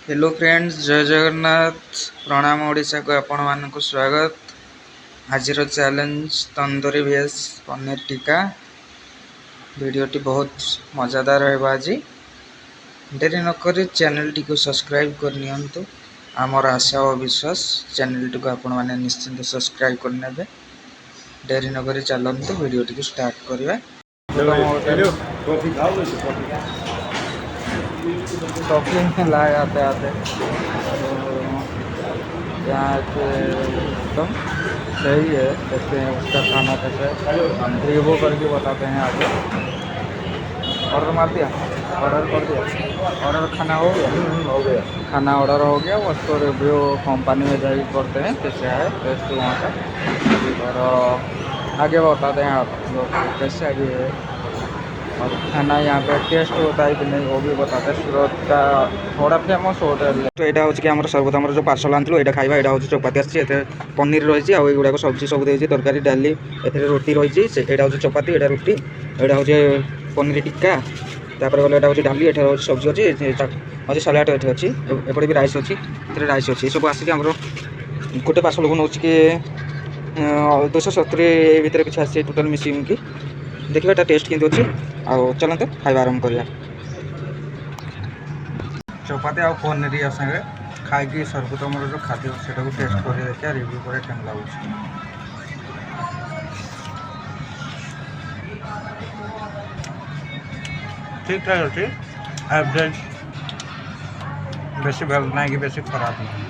Hello friends, जय जगन्नाथ। प्रणाम ओडिशा को आपण मानक स्वागत। आज चैलेंज तंदूरी भेज पनीर टिक्का। वीडियोटी बहुत मजादार है। आज डेरी नक चैनल टी को सब्सक्राइब करनी। आमर आशा और विश्वास चैनल टी को आपण मैंने निश्चिंत सब्सक्राइब करने। डेरी नक चलते वीडियोटी को स्टार्ट करवा। शॉपिंग लाए आते आते यहाँ एकदम सही है। देखते हैं उसका खाना कैसे रिव्यू करके बताते हैं। आगे ऑर्डर मार दिया, ऑर्डर कर दिया, ऑर्डर खाना हो गया, खाना ऑर्डर हो गया। उसको रिव्यू कंपनी में जाकर करते हैं कैसे है टेस्ट वहाँ का, और आगे बताते हैं आप लोग कैसे आगे है और खाना यहाँ पे टेस्ट होता है कि नहीं वो भी बताते हैं। सूरत का थोड़ा फेमस होटल तो यहाँ हूँ कि आम सर्वप्रथम जो पार्सल आनी यहाँ खाଇବା यहाँ हूँ चपाती आसी पनीर रही गुड़ाक सब्जी सब देखिए तरकारी डाली ए रोटी रही यहाँ हूँ चपाती यहाँ रोटी यहाँ हूँ पनीर टिक्का तापर गले यहाँ हूँ डाली यहाँ हूँ सब्जी अच्छी अच्छे सलाड ये अच्छी एपटे भी राइस अच्छी राइस अच्छी सब आसिक आम गोटे पार्सल को नौ कि 270 भितर किसी आसी टोटाल मिसिकी देखिए टेस्ट कितनी अच्छी। आउ चलते खाଇବା आरंभ करिया। चपाती आ पनीर संगे खाई सर्वोत्तम जो खाद्य से टेस्ट कर देखिए रिव्यू कर केम लगुच। ठीक ठाक अच्छी एवरेज, बेसी भल ना कि बेसी खराब नहीं।